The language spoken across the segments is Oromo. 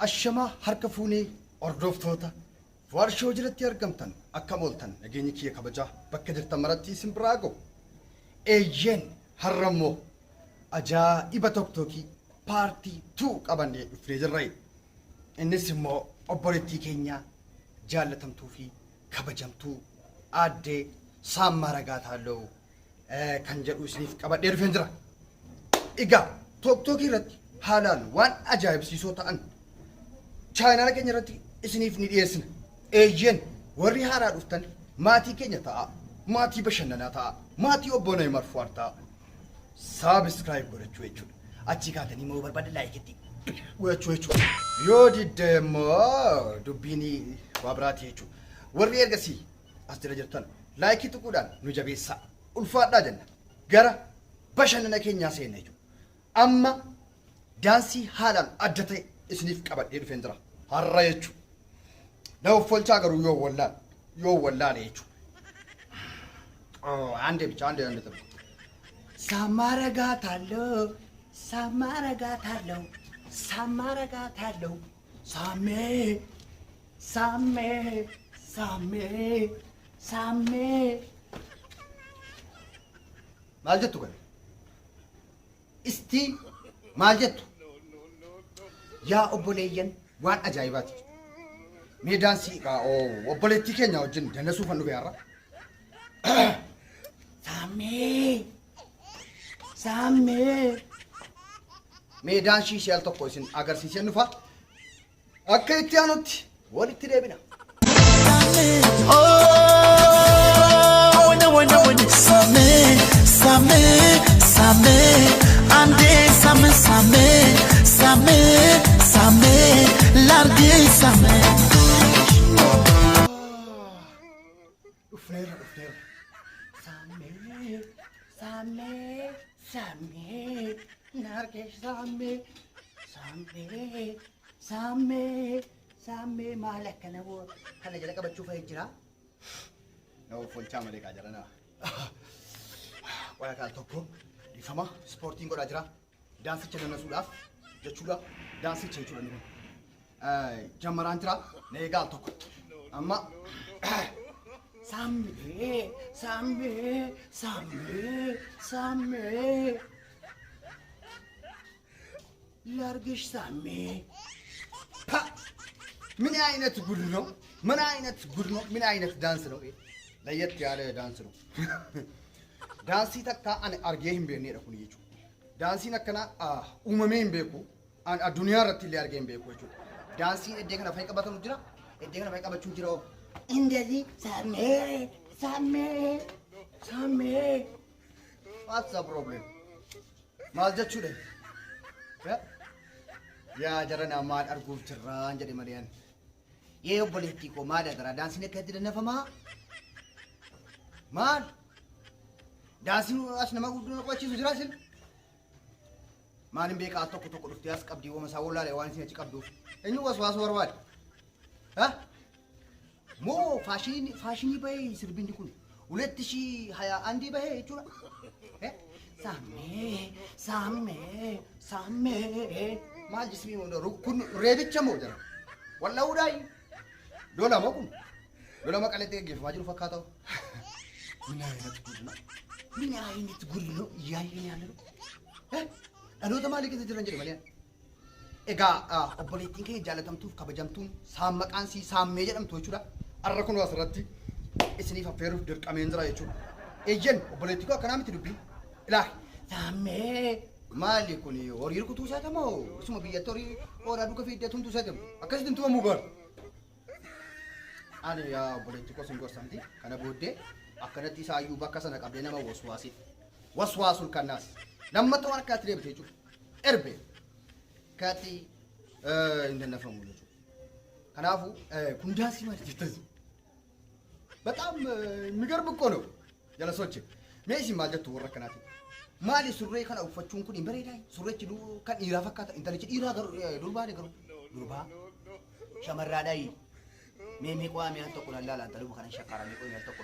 Ashama harka fuunee ordoftoota warshoo jiratti argamtan akka mooltan nageenyi kiyya kabaja bakka jirtan maratti isin biraa ga'u. Eeyyeen harrammoo ajaa'iba tokkokkii paartii 2 qabannee dhufnee jirra. Innis immoo obboleettii keenya jaallatamtuu fi kabajamtuu addee Saammaraa Gaataaloo kan jedhu isiniif qabadhee dhufeen jira. Egaa tokkokkii irratti haalaan waan ajaa'ibsiisoo ta'an chaayinaala keenya irratti isiniif ni dhiyeessina. Eeyyeen warri haaraa dhuftan maatii keenya ta'a, maatii bashannanaa ta'a, maatii obbo Nayemar Fuad ta'a. Subscribe godhachuu jechuudha. Achi kaatanii immoo barbaada laayikitti godhachuu jechuudha. Yoo didde immoo dubbiin waa biraati jechuudha. Warri ergasii as jira jirtan laayikii tuquudhaan nu jabeessaa. Ulfaadhaa jenna. Gara bashannana keenyaa seenna jechuudha. Amma daansii haalaan adda ta'e isiniif qabadhee dhufeen jira. Har'a jechuudha. Nama folchaa garuu yoo wallaale jechuudha. Ande bicha ande. Saammaraa Gaataaloo, Saammaraa Gaataaloo, Saammaraa Gaataaloo, Saamee. Maal jettu kana? Isti maal jettu? Yaa obboleeyyan waan ajaa'ibaati. Mee daansii obboleettii keenya wajjin dandeessuufan dhufe har'a. Saamee. Mee daansii ishee al tokko isin agarsiisee nufa. Akka itti aanutti walitti deebina. Saamee. Ande Saamee. Largee Saamee. Ufneera. Saamee. Largee Saamee. Maal akkana kana jala qabachuu fa'ee jira. Nama folchaa malee kaa jala naa. Qoya kaal tokko ifama ispoortiin godhaa jira. Daansicha danasuudhaaf jechuudha. Daansicha jechuudha ni kun. Jammaraan jira. Na eegaa al tokko. Amma Saamee. Largee Saamee. ምን አይነት ጉድ ነው? ምን አይነት ዳንስ ነው? ለየት ያለ ዳንስ ነው። ዳንሲ ተካ አን አርጌህም በኔ ረኩን ይቹ ዳንሲ ነከና ኡመሜን ቤኩ አን አዱንያ ረቲ ሊያርጌም ቤኩ ይቹ ዳንሲ እደከና ፈይቀባተኑ ጅራ እደከና ፈይቀባቹ ጅራው እንደዚህ ሳሜ what's the problem? ማልጀቹ ደ ያ ጀረና ማል አርጉፍ ጅራን ጀዲ ማሊያን ये obboleettii koo maal agarra daansiin akka itti dandafamaa maal daansiin as nama guddina qochiisu jira isin maalin beekaa tokko dhuftee as qabdii wama isaa wallaalee waan isin achi qabduuf eenyu waswaasu barbaade moo faashinii bahee sirbinni kun 2021 bahee jechuudha Saamee maal jismii kun reebicha moo jira wallahuudhaayi dola makun dola makalete geeffamaa jiru fakkaataw min ayinat gurino yaayini yaallu dhaloota maalii keessa jiran jedhe malee egaa obboleettiin keenya jaalatamtuuf kabajamtuun saammaqaansii Saamee jedhamtu jechuudha arra kun asirratti isiniif affeeruuf dirqameen jira jechuudha eeyyen obboleettii koo akkanaa miti dubbii ilaahi Saamee maali kun horii rukutuu isaatamoo isuma biyyatti horii horaa duuka fiiddeetuun tuusaatamu akkasitti tuuma mugaar ani yaa obboleettii koo sin gorsamti kana booddee akkanatti isaayyuu bakka sana qabdee nama waswaasul kannaas lammata waan akkaatti deebite jechuudha erbe kaatti hin dandafamu jechuudha kanaafuu kun daansii maali jirtas በጣም የሚገርም እኮ ነው ጀለሶች ሜሲ ማጀቱ ወረከናት ማሊ ሱሬ kana uffachuun kun bareedaa surreechi kan dhiiraa fakkaata intalichi dhiiraa durbaa shamarraadhaa mee qaamee haa tokko laala antalu kana shaqaramee qoy haa tokko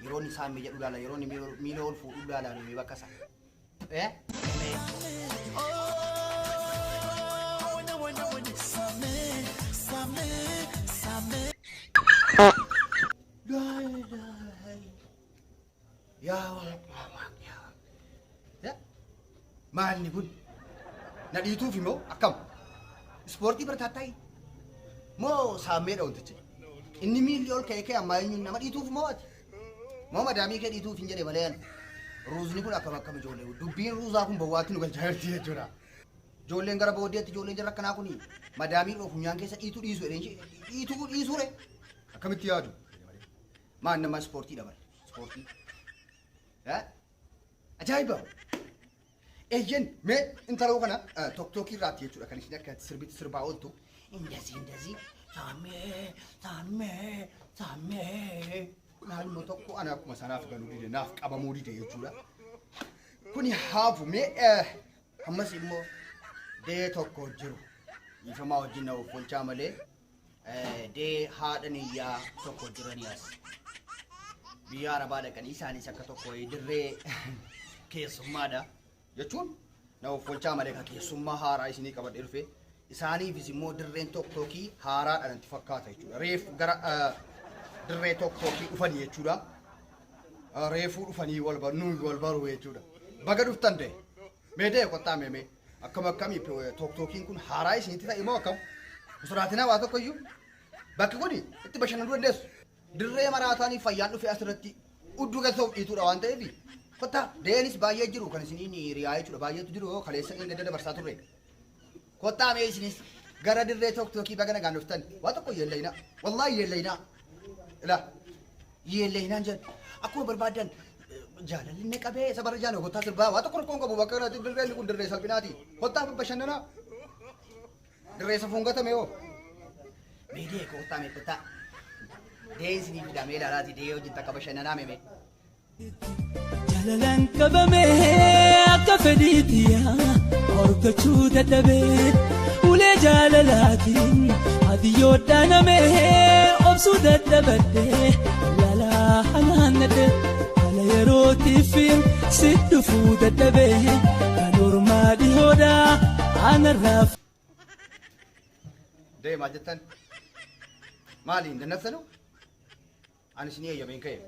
yeroo ni Saamee jedhu laala yeroo ni miila ol fuudhu laala mee bakka sa Saamee Nadhiituu fi moo akkam? Ispoortii barataa moo saammee dhawuntichi? Inni miilli ol ka'ee ka'e ammaa eenyuun nama dhiituuf moo ati? Moo madaamii kee dhiituuf hin jedhe malee ani. Ruuzni kun akkam ijoollee dubbiin ruuzaa kun bawwaatti nu galchaa jirti jechuudha. Ijoolleen gara booddeetti ijoolleen jara akkanaa kuni madaamii dhoo funyaan keessa dhiituu dhiisure akkamitti yaadu? Maan nama ispoortii dabale ispoortii. Ajaa'iba! Eeyyen mee intaloo kana tokkokkii irraatti jechuudha kan isin akka sirbitti sirbaa ooltu. Indazii saammee naannoo tokko ana akkuma sanaaf galuu dide naaf qabamuu dide jechuudha. Kuni haafu mee ammas immoo dee tokko jiru ifamaa wajjin na offolchaa malee dee haadha niyyaa tokko jiranii as biyya arabaa dhaqanii isaanis akka tokko dirree keessummaadha jechuun na offolchaa malee ka keessummaa haaraa isinii qabadhe dhufe isaaniifis immoo dirreen tokkokkii haaraadhaan itti fakkaata jechuudha. Reef gara dirree tokkokkii dhufanii jechuudha. Reefuu dhufanii wal baruu jechuudha. Baga dhuftan dee meedee qottaa meemee akkamii tokkokkiin kun haaraa isinitti ta'e moo akkam? Usuraatinaa waa tokko iyyuu bakki kuni itti bashannanuu dandeessu. Dirree maraataanii fayyaan dhufee asirratti udduu galtoof dhiituudha waan ta'eef qottaa deenis baay'ee jiru kan isiniin riyaa jechuudha baay'eetu jiru kaleessa inni dabarsaa turre. Qottaa mee isinis gara dirree tokkokkii baga nagaan dhuftan waa tokko yeellayna wallaahi yeellayna ila yeellaynaan jedhu akkuma barbaadan jaalalli qabee sabara jaanoo qottaa sirbaa waa tokko rakkoon qabu bakka kanatti dirreen kun dirree salphinaati qottaa bashannanaa dirree safuungatame yoo meedee qottaa mee qottaa deesni fidamee laalaati dee hojii takka bashannanaa meemee. Jalalan qabamee akka fedhiitiyaa horgachuu dadhabee ulee jalalaatiin adiyyoo dhaanamee obsuu dadhabadhee lalaa hanaannadhe haala yerootiif si dhufuu dadhabee kan ormaa dhihoodhaa aanarraaf. Deemaa jettan maaliin dandaftanu? Ani isin eeyyameen ka'e.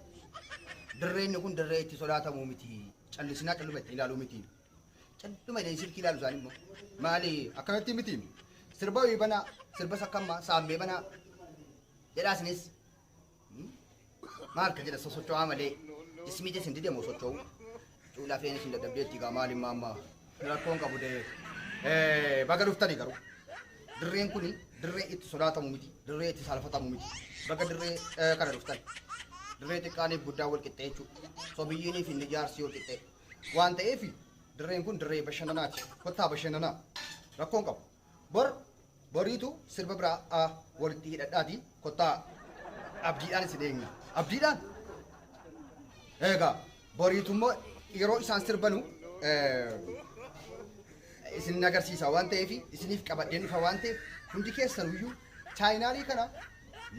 Dirreen kun dirree itti sodaatamu miti. Callisinaa calluma itti ilaaluu miti. Calluma itti silkii ilaalu isaanii immoo maali akkanatti miti. Sirba banaa sirba sakkammaa saammee banaa jedhaa isinis maal ka jedha sosocho'aa malee ismiite isin dideemu socho'u. Cuulaa feene isin dadhabdeetti gaa maali maammaa rakkoon qabu dee baga dhuftanii garuu dirreen kuni dirree itti sodaatamu miti. Dirree itti saalfatamu miti. Baga dirree kana dhuftan. Dirree xiqqaaniif guddaa wal qixxee jechuudha. Sobiyyiiniif inni jaarsi wal qixxee. Waan ta'eef dirreen kun dirree bashannanaati. Kottaa bashannanaa rakkoon qabu. Boriitu sirba biraa walitti hidhadhaati. Kottaa abdiidhaan isin eegna. Abdiidhaan eegaa boriitu immoo yeroo isaan sirbanu isin agarsiisa waan ta'eef isiniif qabadheen dhufa waan ta'eef hundi keessanuyyuu chaayinaalii kana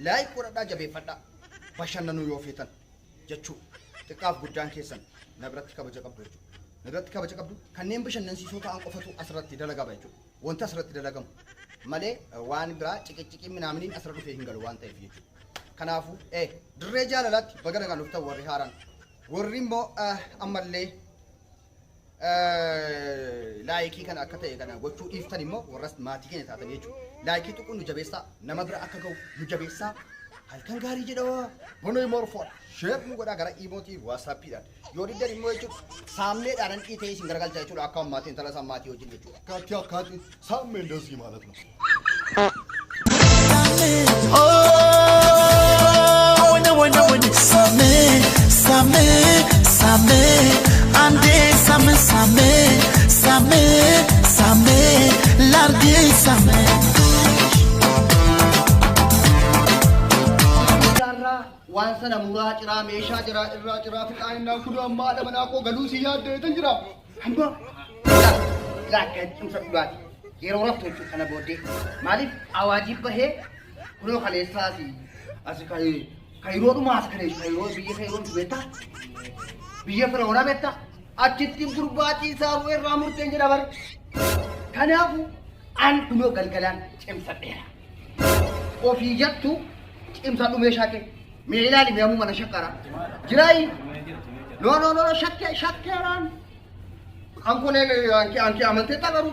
laayik godhadhaa jabeeffadhaa. Bashannanuu yoo feetan jechuudha. Xiqqaaf guddaan keessan na biratti kabaja qabdu jechuudha. Na biratti kabaja qabdu kanneen bashannansiisoo ta'an qofatu asirratti dalagama jechuudha. Wanti asirratti dalagamu malee waan biraa ciqiccii minaaminiin asirra dhufee hin galu waan ta'eef jechuudha. Kanaafuu dirree jaalalaatti baga nagaan dhuftan warri haaraan warri immoo ammallee laayikii kana akka ta'e kana gochuu dhiiftan immoo warras maatii keenya taatan jechuudha. Laayikii tuquun nu jabeessaa nama bira akka ga'u nu jabeessaa. Halkan gaarii jedhawa Nayemar Fuad sheer nu godhaa gara imootii waasaappiidhaan yoo diddan immoo jechuudha saammeedhaan dhiitee isin garagalchaa jechuudha akka ammaatiin tala sammaatii wajjin jechuudha. Akkaati saammee እንደዚህ ማለት ነው. Sammee andee sammee largee sammee. Waan sana muraa ciraa meeshaa irraa fixaaninnaan kun amma haadha manaa koo galuu si yaaddeetan jira. Amma laakka cimsa dhugaati. Yeroo raftu jechuudha kana booddee. Maaliif awaajiin bahee kunoo kaleessaasi asi kayroo dhumaas kayroo biyya kayroo beektaa? Biyya Firaa'oonaa beektaa? Achitti durbaatii isaa irraa murteen jedha bar. Kanaafuu an kunoo galgalaan cimsadheera. Ofii jettu cimsadhu meeshaa kee. Meelaali meemu mana shakkara. Jirai. No, shakkeeraan. Ankone anki amante tagaru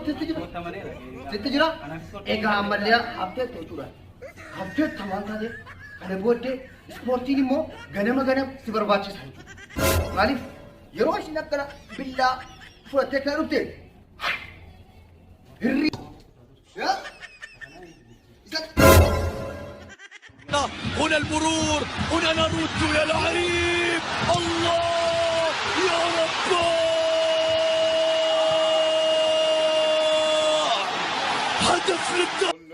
tijira ega amalya hafte tejura hafte tamanta de kana bode sporti ni mo ganama sibarbachi sai malif yero sinakara billa furate karute hirri ya هنا المرور هنا نرد يا لعيب الله يا رب هدف للدار